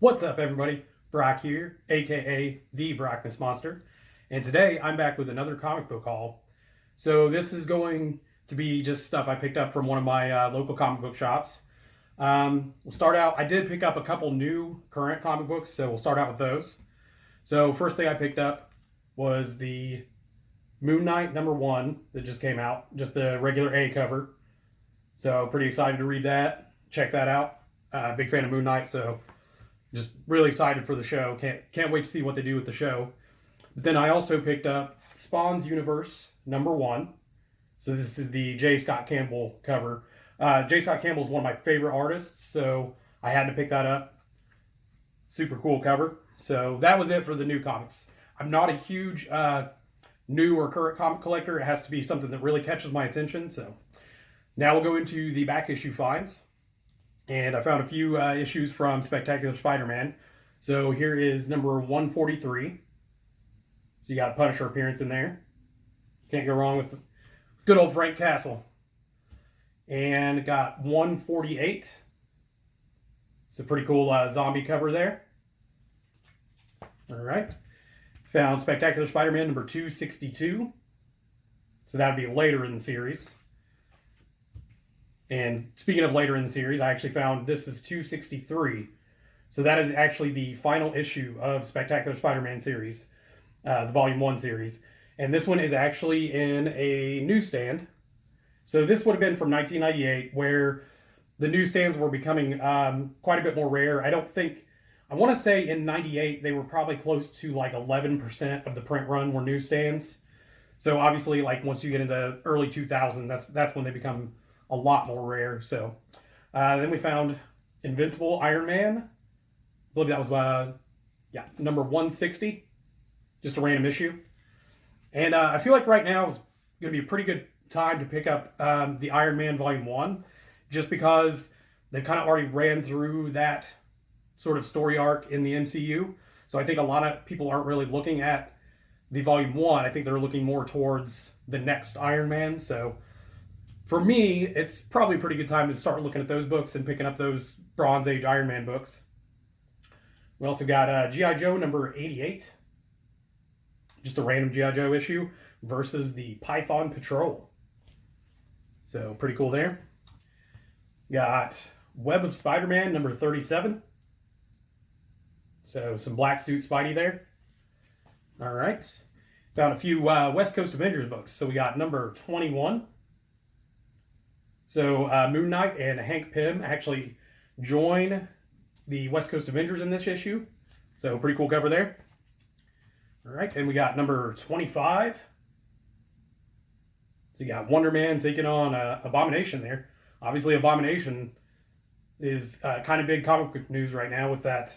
What's up, everybody? Brock here, aka the Brockness Monster, and today I'm back with another comic book haul. So this is going to be just stuff I picked up from one of my local comic book shops. We'll start out. I did pick up a couple new current comic books, so we'll start out with those. So first thing I picked up was the Moon Knight #1 that just came out, just the regular A cover. So pretty excited to read that. Check that out. Big fan of Moon Knight, so just really excited for the show. Can't wait to see what they do with the show. But then I also picked up Spawn's Universe #1. So this is the J. Scott Campbell cover. J. Scott Campbell is one of my favorite artists, so I had to pick that up. Super cool cover. So that was it for the new comics. I'm not a huge new or current comic collector. It has to be something that really catches my attention. So now we'll go into the back issue finds. And I found a few issues from Spectacular Spider-Man. So here is number 143. So you got a Punisher appearance in there. Can't go wrong with good old Frank Castle. And got 148. It's a pretty cool zombie cover there. All right. Found Spectacular Spider-Man number 262. So that would be later in the series. And speaking of later in the series, I actually found this is 263. So that is actually the final issue of Spectacular Spider-Man series, the Volume 1 series. And this one is actually in a newsstand. So this would have been from 1998, where the newsstands were becoming quite a bit more rare. I want to say in 98, they were probably close to like 11% of the print run were newsstands. So obviously, like once you get into early 2000, that's when they become a lot more rare. So then we found Invincible Iron Man. I believe that was number 160. Just a random issue. And I feel like right now is going to be a pretty good time to pick up the Iron Man Volume 1, just because they've kind of already ran through that sort of story arc in the MCU. So I think a lot of people aren't really looking at the Volume 1. I think they're looking more towards the next Iron Man. So for me, it's probably a pretty good time to start looking at those books and picking up those Bronze Age Iron Man books. We also got G.I. Joe number 88. Just a random G.I. Joe issue versus the Python Patrol. So pretty cool there. Got Web of Spider-Man number 37. So some black suit Spidey there. All right. Found a few West Coast Avengers books. So we got number 21. So Moon Knight and Hank Pym actually join the West Coast Avengers in this issue. So pretty cool cover there. All right, and we got number 25. So you got Wonder Man taking on Abomination there. Obviously, Abomination is kind of big comic book news right now with that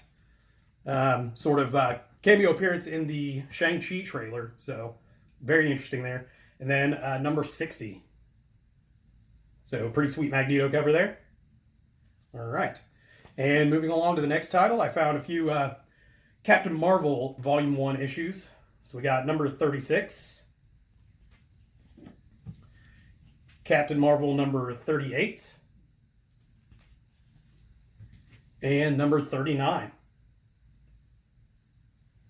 sort of cameo appearance in the Shang-Chi trailer. So very interesting there. And then number 60. So pretty sweet Magneto cover there. All right. And moving along to the next title, I found a few Captain Marvel Volume 1 issues. So we got number 36. Captain Marvel number 38. And number 39.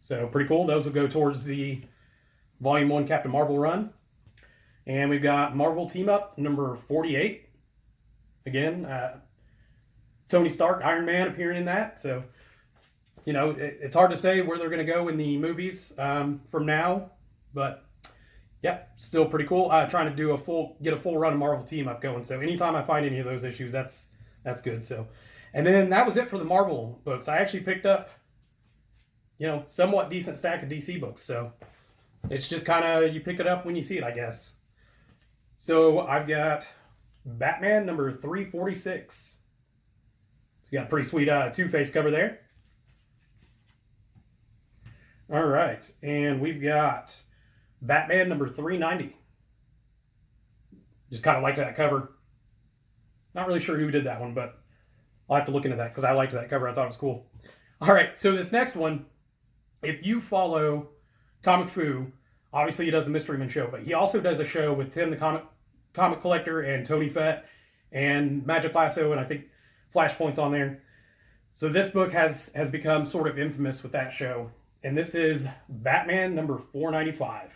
So pretty cool. Those will go towards the Volume 1 Captain Marvel run. And we've got Marvel Team Up number 48. Again, Tony Stark, Iron Man appearing in that. So, you know, it's hard to say where they're going to go in the movies from now. But, yeah, still pretty cool. Trying to get a full run of Marvel Team Up going. So anytime I find any of those issues, that's good. So, and then that was it for the Marvel books. I actually picked up, somewhat decent stack of DC books. So it's just kind of, you pick it up when you see it, I guess. So I've got Batman number 346. So you got a pretty sweet Two-Face cover there. All right. And we've got Batman number 390. Just kind of liked that cover. Not really sure who did that one, but I'll have to look into that because I liked that cover. I thought it was cool. All right. So this next one, if you follow Comic Fu, obviously he does the Mystery Man show, but he also does a show with Tim the Comic Collector and Tony Fett and Magic Lasso, and I think Flashpoint's on there. So this book has become sort of infamous with that show, and this is Batman number 495,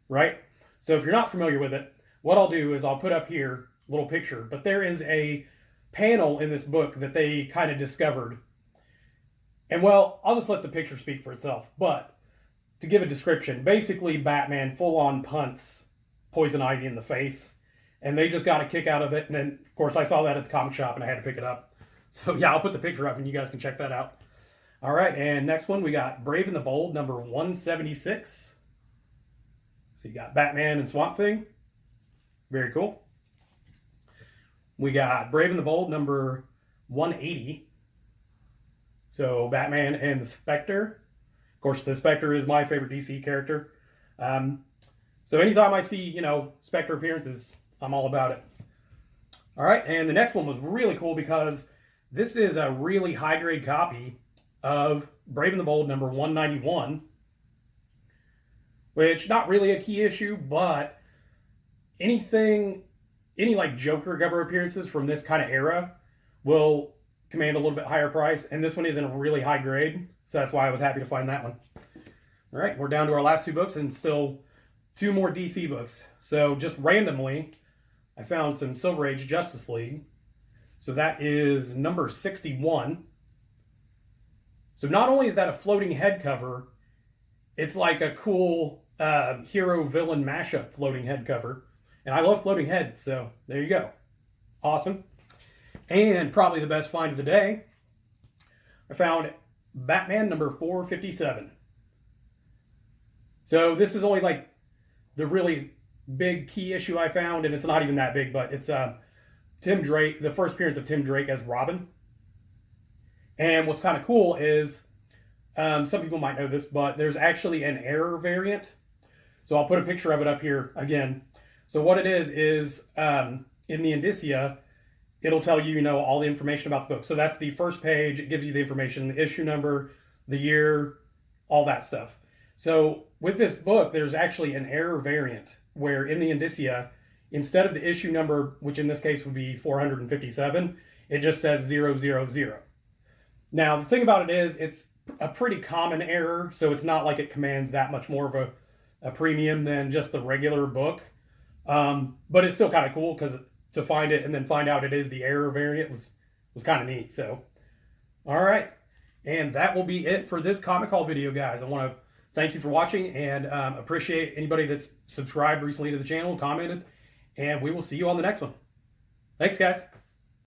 right? So if you're not familiar with it, what I'll do is I'll put up here a little picture, but there is a panel in this book that they kind of discovered. And well, I'll just let the picture speak for itself, but to give a description, basically Batman full on punts Poison Ivy in the face, and they just got a kick out of it. And then, of course, I saw that at the comic shop and I had to pick it up. So yeah, I'll put the picture up and you guys can check that out. All right, and next one we got Brave and the Bold number 176. So you got Batman and Swamp Thing. Very cool. We got Brave and the Bold number 180. So Batman and the Spectre. Of course, the Spectre is my favorite DC character. So anytime I see, Spectre appearances, I'm all about it. All right, and the next one was really cool because this is a really high-grade copy of Brave and the Bold number 191, which not really a key issue, but any like Joker cover appearances from this kind of era will command a little bit higher price, and this one is in a really high grade, so that's why I was happy to find that one. All right, we're down to our last two books and still two more DC books. So just randomly, I found some Silver Age Justice League. So that is number 61. So not only is that a floating head cover, it's like a cool hero-villain mashup floating head cover. And I love floating heads, so there you go. Awesome. And probably the best find of the day, I found Batman number 457. So this is only like the really big key issue I found, and it's not even that big, but it's Tim Drake, the first appearance of Tim Drake as Robin. And what's kind of cool is, some people might know this, but there's actually an error variant. So I'll put a picture of it up here again. So what it is in the indicia, it'll tell you, all the information about the book. So that's the first page. It gives you the information, the issue number, the year, all that stuff. So with this book, there's actually an error variant where in the indicia, instead of the issue number, which in this case would be 457, it just says 000. Now, the thing about it is it's a pretty common error, so it's not like it commands that much more of a premium than just the regular book. But it's still kind of cool because to find it and then find out it is the error variant was kind of neat. So, all right. And that will be it for this comic haul video, guys. I want to thank you for watching and appreciate anybody that's subscribed recently to the channel, commented, and we will see you on the next one. Thanks, guys.